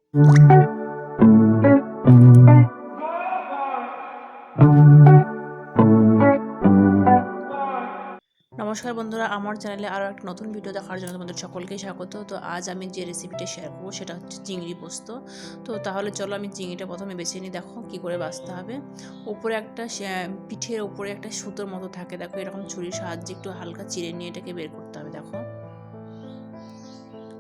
নমস্কার বন্ধুরা, আমার চ্যানেলে আরও একটা নতুন ভিডিও দেখার জন্য তোমাদের সকলকে স্বাগত। তো আজ আমি যে রেসিপিটা শেয়ার করবো সেটা হচ্ছে চিংড়ি পোস্ত। তো তাহলে চলো আমি চিংড়িটা প্রথমে বেছে নিই। দেখো কি করে বাছতে হবে। উপরে একটা পিঠের উপরে একটা সুতোর মতো থাকে, দেখো এরকম ছুরির সাহায্যে একটু হালকা চিড়ে নিয়ে এটাকে বের করতে হবে। দেখো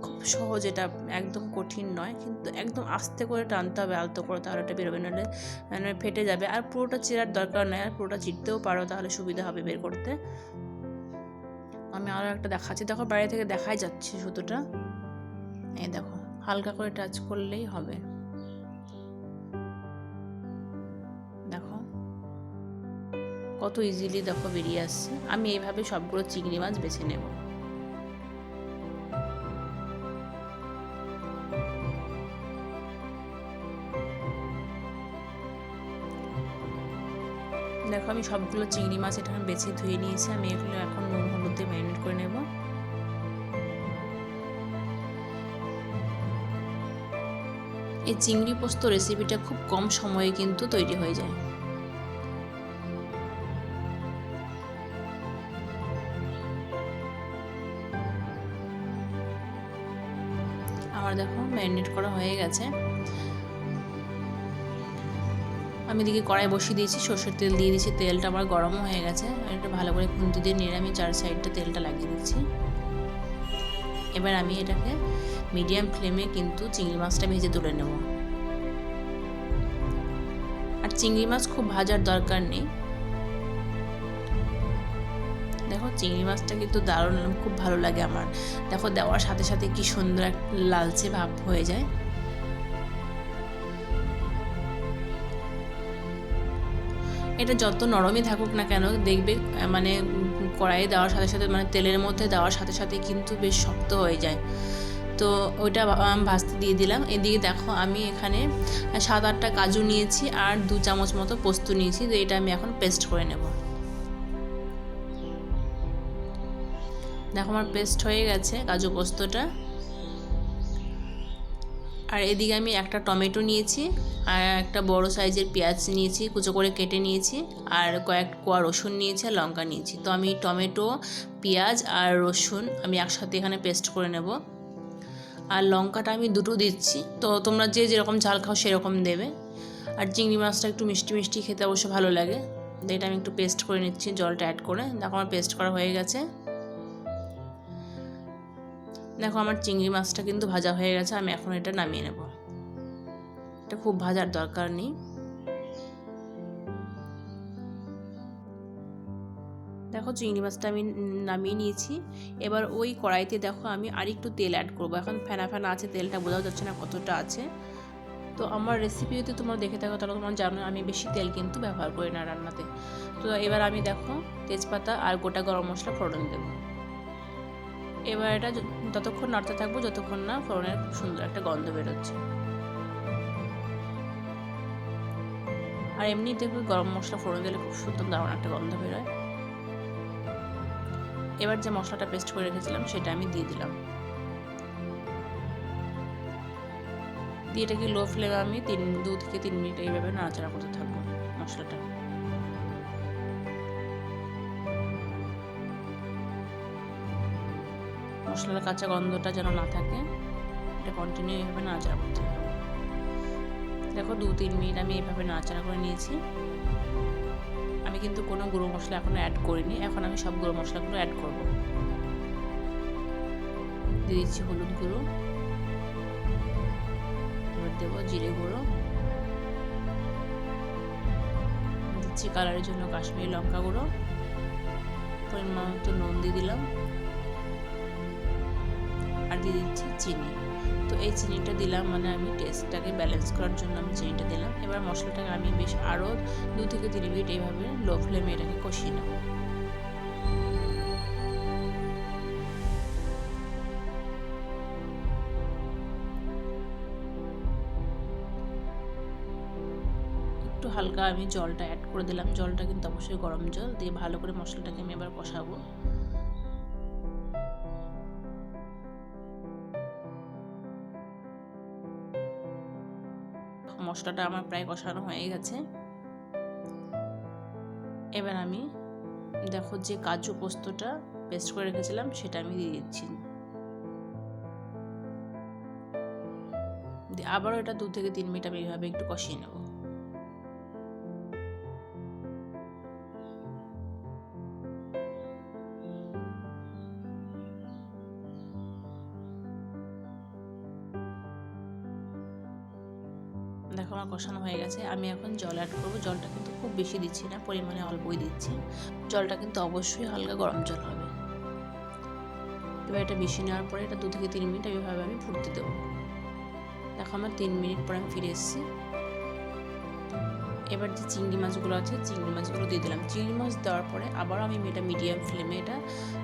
খুব সহজ, এটা একদম কঠিন নয়, কিন্তু একদম আস্তে করে টানতে হবে, আলতো করে, তাহলে এটা বেরোবে, নাহলে মানে ফেটে যাবে। আর পুরোটা চিরার দরকার নয়, আর পুরোটা চিরতেও পারো, তাহলে সুবিধা হবে বের করতে। আমি আরও একটা দেখাচ্ছি, দেখো বাইরে থেকে দেখাই যাচ্ছে সুতোটা। এই দেখো হালকা করে টাচ করলেই হবে। দেখো কত ইজিলি দেখো বেরিয়ে আসছে। আমি এইভাবে সবগুলো চিংড়ি মাছ বেছে নেব। দেখো আমি সবগুলো চিংড়ি মাছ এখানে বেছে ধুয়ে নিয়েছি। আমি এগুলো এখন নুন হলুদ দিয়ে ম্যারিনেট করে নেব। এই চিংড়ি পোস্ত রেসিপিটা খুব কম সময়ে কিন্তু তৈরি হয়ে যায়। আমার দেখো ম্যারিনেট করা হয়ে গেছে। আমি এদিকে কড়াই বসিয়ে দিয়েছি, সর্ষের তেল দিয়ে দিয়েছি, তেলটা আমার গরমও হয়ে গেছে। এটা ভালো করে খুন্তি দিয়ে নেড়ে আমি চার সাইডটা তেলটা লাগিয়ে দিচ্ছি। এবার আমি এটাকে মিডিয়াম ফ্লেমে কিন্তু চিংড়ি মাছটা ভেজে তুলে নেব। আর চিংড়ি মাছ খুব ভাজার দরকার নেই। দেখো চিংড়ি মাছটা কিন্তু দারুণ, খুব ভালো লাগে আমার। দেখো দেওয়ার সাথে সাথে কি সুন্দর একটা লালচে ভাব হয়ে যায়। এটা যত নরমই থাকুক না কেন, দেখবে মানে কড়াইয়ে দেওয়ার সাথে সাথে, মানে তেলের মধ্যে দেওয়ার সাথে সাথে কিন্তু বেশ শক্ত হয়ে যায়। তো ওইটা ভাজতে দিয়ে দিলাম। এদিকে দেখো আমি এখানে 7-8টা কাজু নিয়েছি আর 2 চামচ মতো পোস্ত নিয়েছি। তো এটা আমি এখন পেস্ট করে নেব। দেখো আমার পেস্ট হয়ে গেছে কাজু পোস্তটা। আর এদিকে আমি একটা টমেটো নিয়েছি আর একটা বড় সাইজের পেঁয়াজ নিয়েছি, কুচো করে কেটে নিয়েছি, আর কয়েক কোয়া রসুন নিয়েছি আর লঙ্কা নিয়েছি। তো আমি টমেটো, পেঁয়াজ আর রসুন আমি একসাথে এখানে পেস্ট করে নেব। আর লঙ্কাটা আমি দুটো দিচ্ছি, তো তোমরা যে যেরকম ঝাল খাও সেরকম দেবে। আর চিংড়ি মাছটা একটু মিষ্টি মিষ্টি খেতে অবশ্য ভালো লাগে। তো এটা আমি একটু পেস্ট করে নিচ্ছি জলটা অ্যাড করে। দেখো আমার পেস্ট করা হয়ে গেছে। দেখো আমার চিংড়ি মাছটা কিন্তু ভাজা হয়ে গেছে। আমি এখন এটা নামিয়ে নেব। এটা খুব ভাজার দরকার নেই। দেখো চিংড়ি মাছটা আমি নামিয়ে নিয়েছি। এবার ওই কড়াইতে দেখো আমি আরেকটু তেল অ্যাড করবো। এখন ফেনা ফেনা আছে তেলটা, বোঝাও যাচ্ছে না কতটা আছে। তো আমার রেসিপি যদি তোমরা দেখে থাকো তাহলে তোমরা জানো আমি বেশি তেল কিন্তু ব্যবহার করি না রান্নাতে। তো এবার আমি দেখো তেজপাতা আর গোটা গরম মশলা ফোড়ন দেবো। এবার এটা ততক্ষণ নাড়তে থাকবো যতক্ষণ না ফোড়নের খুব সুন্দর একটা গন্ধ বেরোচ্ছে। আর এমনি দেখো গরম মশলা ফোড়ন দিলে খুব সুন্দর দারুণ একটা গন্ধ বেরোয়। এবার যে মশলাটা পেস্ট করে রেখেছিলাম সেটা আমি দিয়ে দিলাম। দিয়ে এটাকে লো ফ্লেমে আমি 2 থেকে 3 মিনিট এইভাবে নাড়াচাড়া করতে থাকবো মশলাটা। মশলার কাঁচা গন্ধটা যেন না থাকে, এটা কন্টিনিউ এইভাবে নাড়াচাড়া করতে হবে। দেখো 2-3 মিনিট আমি এইভাবে নাড়াচাড়া করে নিয়েছি। আমি কিন্তু কোনো গুঁড়ো মশলা এখনো অ্যাড করিনি। এখন আমি সব গুঁড়ো মশলাগুলো অ্যাড করব। দিয়ে দিচ্ছি হলুদ গুঁড়ো, এবার দেবো জিরে গুঁড়ো, দিচ্ছি কালারের জন্য কাশ্মীরি লঙ্কা গুঁড়ো, পরিমাণ মতো নুন দিয়ে দিলাম, আর দিয়ে দিচ্ছি চিনি। তো এই চিনিটা দিলাম মানে আমি টেস্টটাকে ব্যালেন্স করার জন্য আমি চিনিটা দিলাম। এবার মশলাটাকে আমি বেশ আরও 2 থেকে 3 মিনিট এইভাবে লো ফ্লেমে এটাকে কষিয়ে নেব। একটু হালকা আমি জলটা অ্যাড করে দিলাম। জলটা কিন্তু অবশ্যই গরম জল দিয়ে ভালো করে মশলাটাকে আমি এবার কষাবো। মশলাটা আমার প্রায় কষানো হয়ে গেছে। এবার আমি দেখো যে কাজু পোস্তটা পেস্ট করে রেখেছিলাম সেটা আমি দিয়ে দিচ্ছি। আবারও এটা 2 থেকে 3 মিনিট আমি এইভাবে একটু কষিয়ে নেব। দেখো আমার কষানো হয়ে গেছে। আমি এখন জল অ্যাড করবো। জলটা কিন্তু খুব বেশি দিচ্ছি না, পরিমাণে অল্পই দিচ্ছি। জলটা কিন্তু অবশ্যই হালকা গরম জল হবে। এবার এটা মিশিয়ে নেওয়ার পরে এটা 2 থেকে 3 মিনিট এইভাবে আমি ফুটতে দেবো। দেখো আমার 3 মিনিট পরে আমি ফিরে এসেছি। এবার যে চিংড়ি মাছগুলো আছে চিংড়ি মাছগুলো দিয়ে দিলাম। চিংড়ি মাছ দেওয়ার পরে আবার আমি এটা মিডিয়াম ফ্লেমে এটা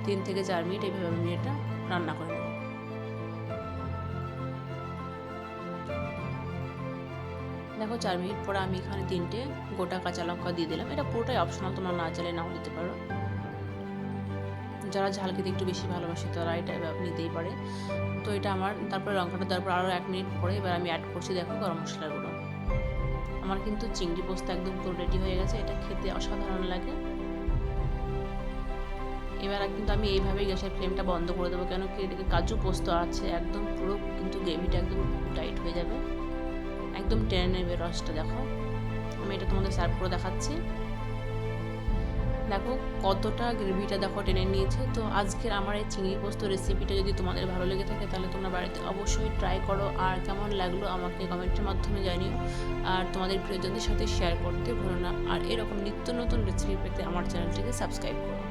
3 থেকে 4 মিনিট এইভাবে আমি এটা রান্না করে নেব। দেখো 4 মিনিট পরে আমি এখানে 3টে গোটা কাঁচা লঙ্কা দিয়ে দিলাম। এটা পুরোটাই অপশনাল, তোমরা না চাইলে নাও দিতে পারো। যারা ঝাল খেতে একটু বেশি ভালোবাসে তারা এটা নিতেই পারে। তো এটা আমার তারপরে লঙ্কাটা দেওয়ার পর আরও 1 মিনিট পরে এবার আমি অ্যাড করছি দেখো গরম মশলাগুলো। আমার কিন্তু চিংড়ি পোস্ত একদম পুরো রেডি হয়ে গেছে। এটা খেতে অসাধারণ লাগে। এবার কিন্তু আমি এইভাবেই গ্যাসের ফ্লেমটা বন্ধ করে দেবো, কেন কি এটাকে কাজু পোস্ত আছে একদম পুরো কিন্তু গ্রেভিটা একদম টাইট হয়ে যাবে, একদম টেনে নেবে রসটা। দেখো আমি এটা তোমাদের সার্ভ করে দেখাচ্ছি। দেখো কতটা গ্রেভিটা দেখো টেনে নিয়েছে। তো আজকের আমার এই চিংড়ি পোস্ত রেসিপিটা যদি তোমাদের ভালো লেগে থাকে তাহলে তোমরা বাড়িতে অবশ্যই ট্রাই করো, আর কেমন লাগলো আমাকে কমেন্টের মাধ্যমে জানিও। আর তোমাদের প্রিয়জনদের সাথে শেয়ার করতে ভুলো না। আর এরকম নিত্য নতুন রেসিপি পেতে আমার চ্যানেলটিকে সাবস্ক্রাইব করো।